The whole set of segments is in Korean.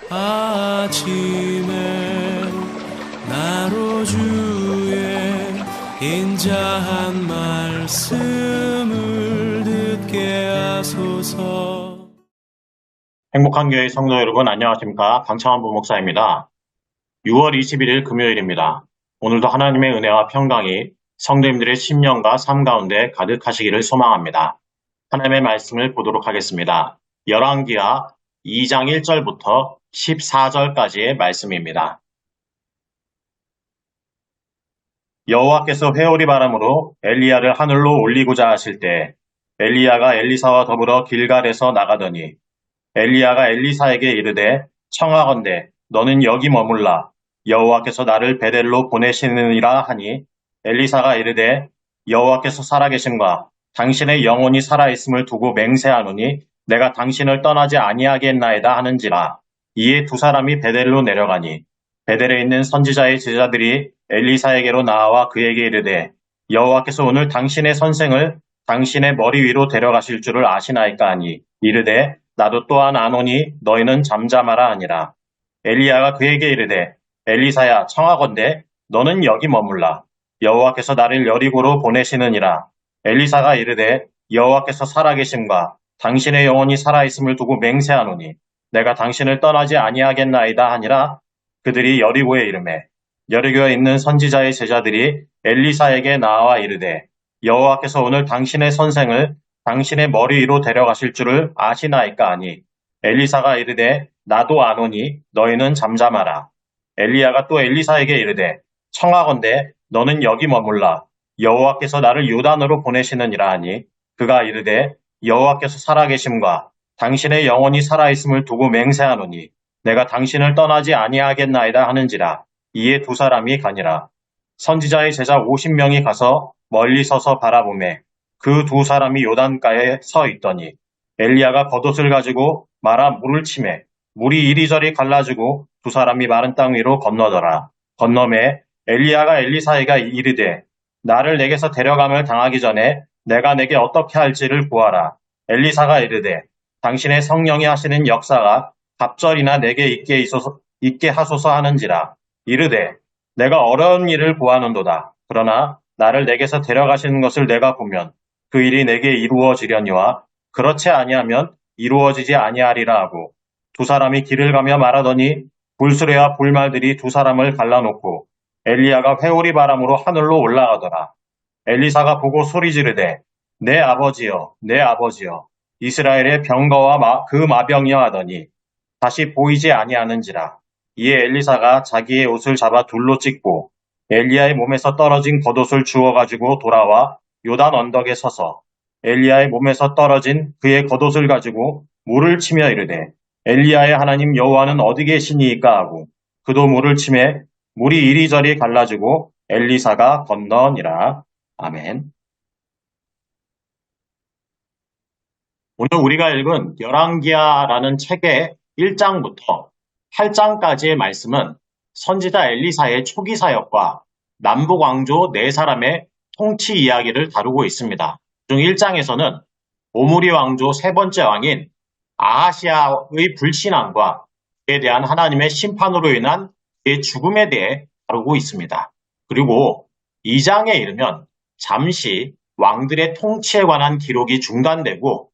아침에 나로 주의 인자한 말씀을 듣게 하소서. 행복한 교회 성도 여러분 안녕하십니까? 강창환 부목사입니다. 6월 21일 금요일입니다. 오늘도 하나님의 은혜와 평강이 성도님들의 심령과 삶 가운데 가득하시기를 소망합니다. 하나님의 말씀을 보도록 하겠습니다. 열왕기하 2장 1절부터 14절까지의 말씀입니다. 여호와께서 회오리 바람으로 엘리야를 하늘로 올리고자 하실 때 엘리야가 엘리사와 더불어 길갈에서 나가더니 엘리야가 엘리사에게 이르되 청하건대 너는 여기 머물라 여호와께서 나를 베델로 보내시느니라 하니 엘리사가 이르되 여호와께서 살아계심과 당신의 영혼이 살아있음을 두고 맹세하노니 내가 당신을 떠나지 아니하겠나이다 하는지라. 이에 두 사람이 베델로 내려가니 베델에 있는 선지자의 제자들이 엘리사에게로 나와 그에게 이르되 여호와께서 오늘 당신의 선생을 당신의 머리 위로 데려가실 줄을 아시나이까 하니 이르되 나도 또한 아노니 너희는 잠잠하라 하니라. 엘리야가 그에게 이르되 엘리사야 청하건대 너는 여기 머물라 여호와께서 나를 여리고로 보내시느니라. 엘리사가 이르되 여호와께서 살아계심과 당신의 영혼이 살아있음을 두고 맹세하노니 내가 당신을 떠나지 아니하겠나이다 하니라. 그들이 여리고에 이르매 여리고에 있는 선지자의 제자들이 엘리사에게 나와 이르되 여호와께서 오늘 당신의 선생을 당신의 머리 위로 데려가실 줄을 아시나이까 하니 엘리사가 이르되 나도 아노니 너희는 잠잠하라. 엘리야가 또 엘리사에게 이르되 청하건대 너는 여기 머물라 여호와께서 나를 요단으로 보내시느니라 하니 그가 이르되 여호와께서 살아계심과 당신의 영혼이 살아있음을 두고 맹세하노니 내가 당신을 떠나지 아니하겠나이다 하는지라. 이에 두 사람이 가니라. 선지자의 제자 50명이 가서 멀리 서서 바라보매 그 두 사람이 요단가에 서 있더니 엘리야가 겉옷을 가지고 말아 물을 치매 물이 이리저리 갈라지고 두 사람이 마른 땅 위로 건너더라. 건너매 엘리야가 엘리사에게 이르되 나를 내게서 데려감을 당하기 전에 내가 내게 어떻게 할지를 구하라. 엘리사가 이르되 당신의 성령이 하시는 역사가 갑절이나 내게 있게 하소서 하는지라. 이르되 내가 어려운 일을 구하는도다. 그러나 나를 내게서 데려가시는 것을 내가 보면 그 일이 내게 이루어지려니와 그렇지 아니하면 이루어지지 아니하리라 하고 두 사람이 길을 가며 말하더니 불수레와 불말들이 두 사람을 갈라놓고 엘리야가 회오리 바람으로 하늘로 올라가더라. 엘리사가 보고 소리 지르되 내 아버지여 내 아버지여 이스라엘의 병거와 그 마병이여 하더니 다시 보이지 아니하는지라. 이에 엘리사가 자기의 옷을 잡아 둘로 찢고 엘리야의 몸에서 떨어진 겉옷을 주워 가지고 돌아와 요단 언덕에 서서 엘리야의 몸에서 떨어진 그의 겉옷을 가지고 물을 치며 이르되 엘리야의 하나님 여호와는 어디 계시니이까 하고 그도 물을 치매 물이 이리저리 갈라지고 엘리사가 건너니라. 아멘. 오늘 우리가 읽은 열왕기하라는 책의 1장부터 8장까지의 말씀은 선지자 엘리사의 초기 사역과 남북 왕조 4사람의 통치 이야기를 다루고 있습니다. 그중 1장에서는 오므리 왕조 세 번째 왕인 아하시아의 불신앙과 그에 대한 하나님의 심판으로 인한 그의 죽음에 대해 다루고 있습니다. 그리고 2장에 이르면 잠시 왕들의 통치에 관한 기록이 중단되고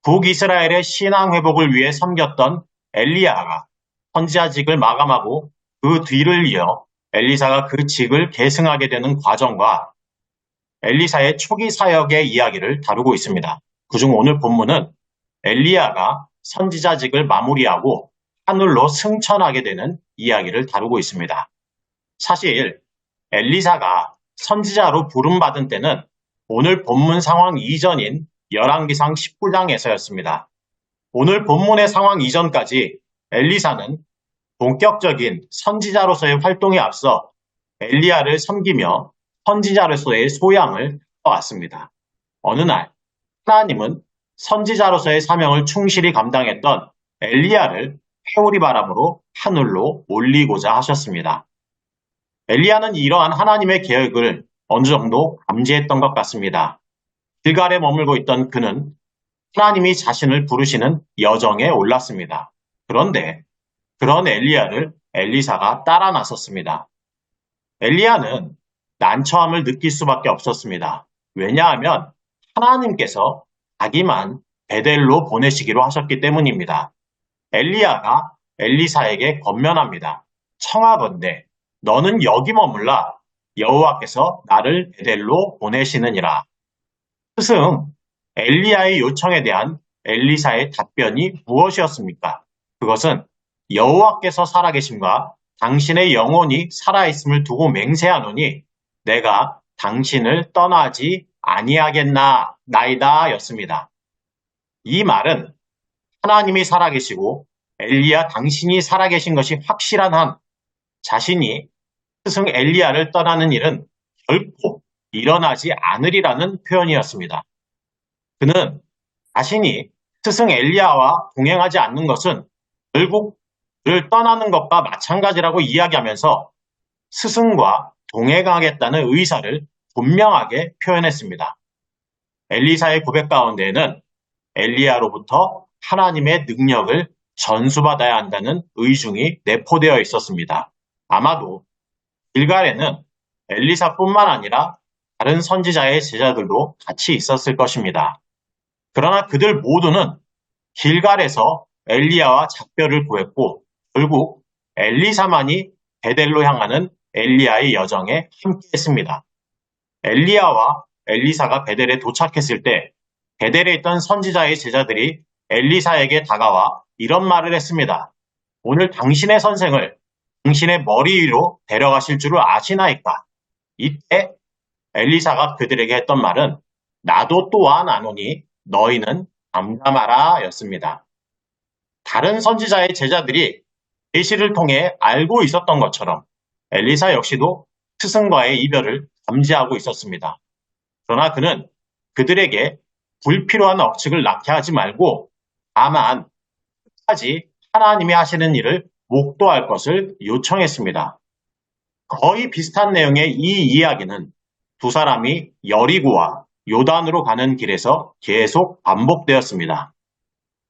북이스라엘의 신앙 회복을 위해 섬겼던 엘리야가 선지자직을 마감하고 그 뒤를 이어 엘리사가 그 직을 계승하게 되는 과정과 엘리사의 초기 사역의 이야기를 다루고 있습니다. 그중 오늘 본문은 엘리야가 선지자직을 마무리하고 하늘로 승천하게 되는 이야기를 다루고 있습니다. 사실 엘리사가 선지자로 부름받은 때는 오늘 본문 상황 이전인 열왕기상 19장에서였습니다. 오늘 본문의 상황 이전까지 엘리사는 본격적인 선지자로서의 활동에 앞서 엘리야를 섬기며 선지자로서의 소양을 해왔습니다. 어느 날 하나님은 선지자로서의 사명을 충실히 감당했던 엘리야를 회오리 바람으로 하늘로 올리고자 하셨습니다. 엘리야는 이러한 하나님의 계획을 어느 정도 감지했던 것 같습니다. 길갈에 머물고 있던 그는 하나님이 자신을 부르시는 여정에 올랐습니다. 그런데 그런 엘리야를 엘리사가 따라 나섰습니다. 엘리야는 난처함을 느낄 수밖에 없었습니다. 왜냐하면 하나님께서 자기만 베델로 보내시기로 하셨기 때문입니다. 엘리야가 엘리사에게 권면합니다. 청하건대 너는 여기 머물라. 여호와께서 나를 베델로 보내시느니라. 스승, 엘리야의 요청에 대한 엘리사의 답변이 무엇이었습니까? 그것은 여호와께서 살아계심과 당신의 영혼이 살아있음을 두고 맹세하노니 내가 당신을 떠나지 아니하겠나 나이다 였습니다. 이 말은 하나님이 살아계시고 엘리야 당신이 살아계신 것이 확실한 한 자신이 스승 엘리야를 떠나는 일은 결코 일어나지 않으리라는 표현이었습니다. 그는 자신이 스승 엘리야와 동행하지 않는 것은 결국 그를 떠나는 것과 마찬가지라고 이야기하면서 스승과 동행하겠다는 의사를 분명하게 표현했습니다. 엘리사의 고백 가운데에는 엘리야로부터 하나님의 능력을 전수받아야 한다는 의중이 내포되어 있었습니다. 아마도 길갈에는 엘리사뿐만 아니라 다른 선지자의 제자들도 같이 있었을 것입니다. 그러나 그들 모두는 길갈에서 엘리야와 작별을 구했고 결국 엘리사만이 베델로 향하는 엘리야의 여정에 함께했습니다. 엘리야와 엘리사가 베델에 도착했을 때 베델에 있던 선지자의 제자들이 엘리사에게 다가와 이런 말을 했습니다. 오늘 당신의 선생을 당신의 머리 위로 데려가실 줄을 아시나이까? 이때 엘리사가 그들에게 했던 말은 나도 또한 아노니 너희는 잠잠하라 였습니다. 다른 선지자의 제자들이 계시를 통해 알고 있었던 것처럼 엘리사 역시도 스승과의 이별을 감지하고 있었습니다. 그러나 그는 그들에게 불필요한 억측을 낳게 하지 말고 다만 끝까지 하나님이 하시는 일을 목도할 것을 요청했습니다. 거의 비슷한 내용의 이 이야기는 두 사람이 여리고와 요단으로 가는 길에서 계속 반복되었습니다.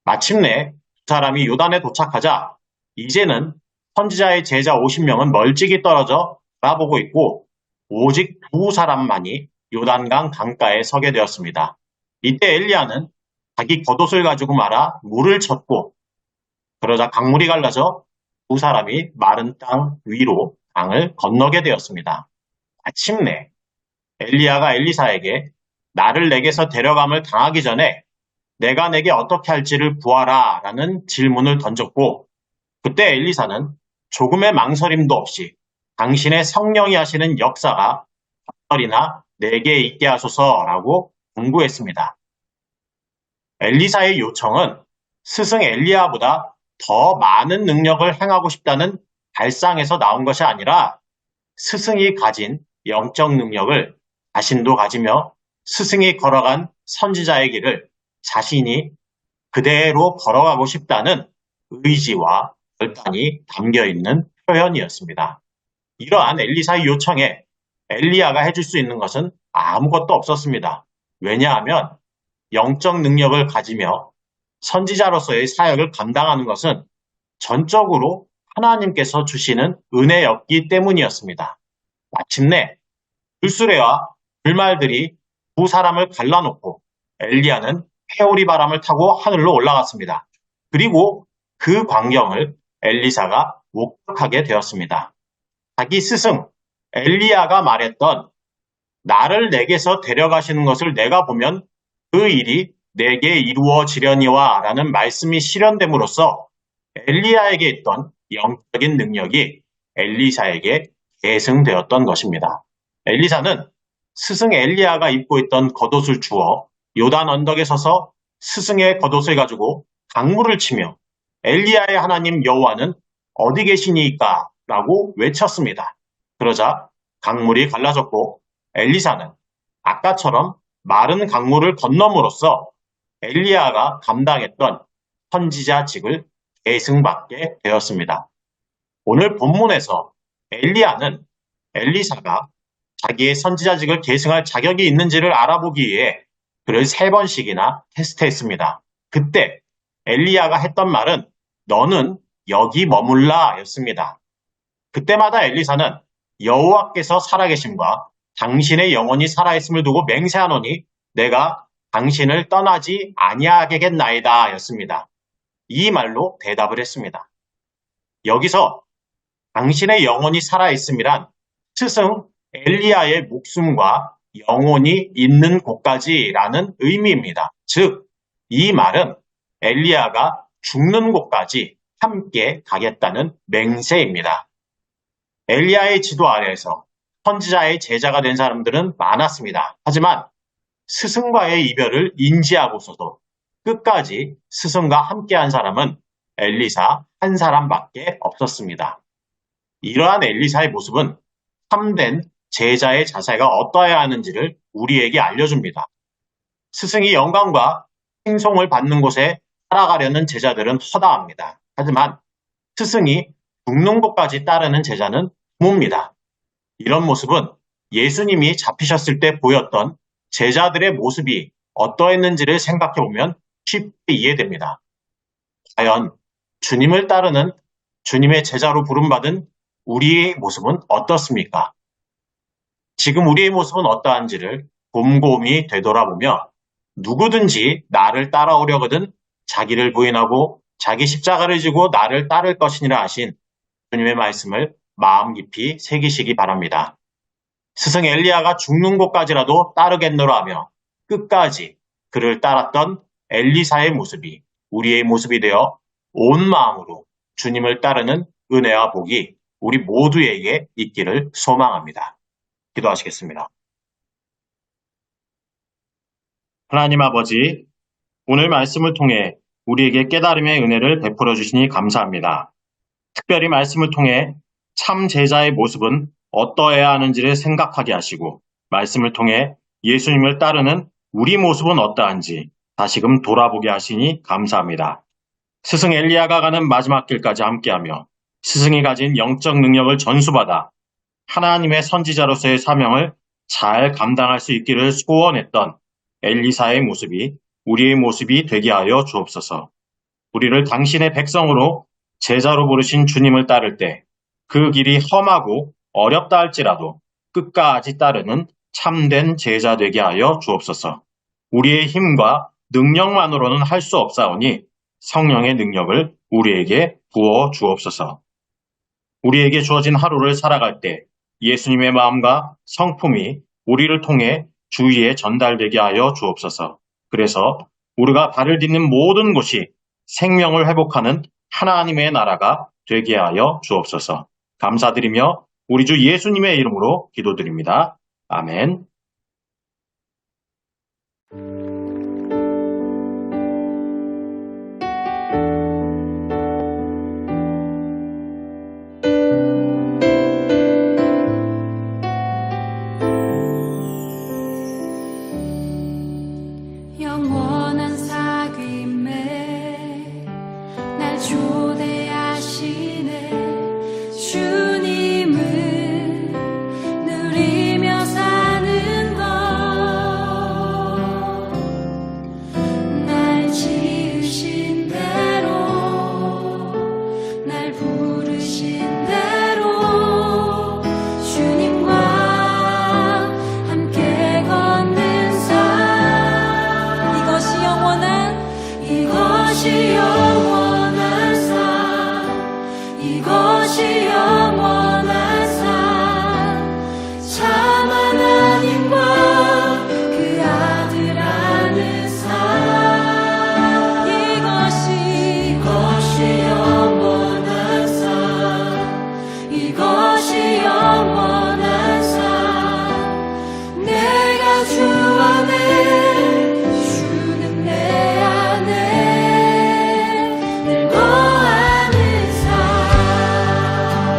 마침내 두 사람이 요단에 도착하자 이제는 선지자의 제자 50명은 멀찍이 떨어져 바라보고 있고 오직 두 사람만이 요단강 강가에 서게 되었습니다. 이때 엘리야는 자기 겉옷을 가지고 말아 물을 쳤고 그러자 강물이 갈라져 두 사람이 마른 땅 위로 강을 건너게 되었습니다. 마침내 엘리야가 엘리사에게 나를 내게서 데려감을 당하기 전에 내가 내게 어떻게 할지를 구하라 라는 질문을 던졌고 그때 엘리사는 조금의 망설임도 없이 당신의 성령이 하시는 역사가 깃털이나 내게 있게 하소서라고 공고했습니다. 엘리사의 요청은 스승 엘리야보다 더 많은 능력을 행하고 싶다는 발상에서 나온 것이 아니라 스승이 가진 영적 능력을 자신도 가지며 스승이 걸어간 선지자의 길을 자신이 그대로 걸어가고 싶다는 의지와 결단이 담겨 있는 표현이었습니다. 이러한 엘리사의 요청에 엘리야가 해줄 수 있는 것은 아무것도 없었습니다. 왜냐하면 영적 능력을 가지며 선지자로서의 사역을 감당하는 것은 전적으로 하나님께서 주시는 은혜였기 때문이었습니다. 마침내 불수레와 불말들이 두 사람을 갈라놓고 엘리야는 회오리 바람을 타고 하늘로 올라갔습니다. 그리고 그 광경을 엘리사가 목격하게 되었습니다. 자기 스승 엘리야가 말했던 나를 내게서 데려가시는 것을 내가 보면 그 일이 내게 이루어지려니와 라는 말씀이 실현됨으로써 엘리야에게 있던 영적인 능력이 엘리사에게 계승되었던 것입니다. 엘리사는 스승 엘리야가 입고 있던 겉옷을 주어 요단 언덕에 서서 스승의 겉옷을 가지고 강물을 치며 엘리야의 하나님 여호와는 어디 계시니까? 라고 외쳤습니다. 그러자 강물이 갈라졌고 엘리사는 아까처럼 마른 강물을 건너므로써 엘리야가 감당했던 선지자직을 계승받게 되었습니다. 오늘 본문에서 엘리야는 엘리사가 자기의 선지자직을 계승할 자격이 있는지를 알아보기 위해 그를 3번씩이나 테스트했습니다. 그때 엘리야가 했던 말은 너는 여기 머물라 였습니다. 그때마다 엘리사는 여호와께서 살아계심과 당신의 영혼이 살아있음을 두고 맹세하노니 내가 당신을 떠나지 아니하겠나이다 였습니다. 이 말로 대답을 했습니다. 여기서 당신의 영혼이 살아있음이란 스승 엘리야의 목숨과 영혼이 있는 곳까지라는 의미입니다. 즉, 이 말은 엘리야가 죽는 곳까지 함께 가겠다는 맹세입니다. 엘리야의 지도 아래에서 선지자의 제자가 된 사람들은 많았습니다. 하지만 스승과의 이별을 인지하고서도 끝까지 스승과 함께한 사람은 엘리사 한 사람밖에 없었습니다. 이러한 엘리사의 모습은 참된 제자의 자세가 어떠해야 하는지를 우리에게 알려줍니다. 스승이 영광과 칭송을 받는 곳에 살아가려는 제자들은 허다합니다. 하지만 스승이 죽는 곳까지 따르는 제자는 드뭅니다. 이런 모습은 예수님이 잡히셨을 때 보였던 제자들의 모습이 어떠했는지를 생각해보면 쉽게 이해됩니다. 과연 주님을 따르는 주님의 제자로 부름받은 우리의 모습은 어떻습니까? 지금 우리의 모습은 어떠한지를 곰곰이 되돌아보며 누구든지 나를 따라오려거든 자기를 부인하고 자기 십자가를 지고 나를 따를 것이니라 하신 주님의 말씀을 마음 깊이 새기시기 바랍니다. 스승 엘리야가 죽는 곳까지라도 따르겠노라 하며 끝까지 그를 따랐던 엘리사의 모습이 우리의 모습이 되어 온 마음으로 주님을 따르는 은혜와 복이 우리 모두에게 있기를 소망합니다. 기도하시겠습니다. 하나님 아버지, 오늘 말씀을 통해 우리에게 깨달음의 은혜를 베풀어 주시니 감사합니다. 특별히 말씀을 통해 참 제자의 모습은 어떠해야 하는지를 생각하게 하시고 말씀을 통해 예수님을 따르는 우리 모습은 어떠한지 다시금 돌아보게 하시니 감사합니다. 스승 엘리야가 가는 마지막 길까지 함께하며 스승이 가진 영적 능력을 전수받아 하나님의 선지자로서의 사명을 잘 감당할 수 있기를 소원했던 엘리사의 모습이 우리의 모습이 되게 하여 주옵소서. 우리를 당신의 백성으로 제자로 부르신 주님을 따를 때 그 길이 험하고 어렵다 할지라도 끝까지 따르는 참된 제자 되게 하여 주옵소서. 우리의 힘과 능력만으로는 할 수 없사오니 성령의 능력을 우리에게 부어 주옵소서. 우리에게 주어진 하루를 살아갈 때 예수님의 마음과 성품이 우리를 통해 주위에 전달되게 하여 주옵소서. 그래서 우리가 발을 딛는 모든 곳이 생명을 회복하는 하나님의 나라가 되게 하여 주옵소서. 감사드리며 우리 주 예수님의 이름으로 기도드립니다. 아멘.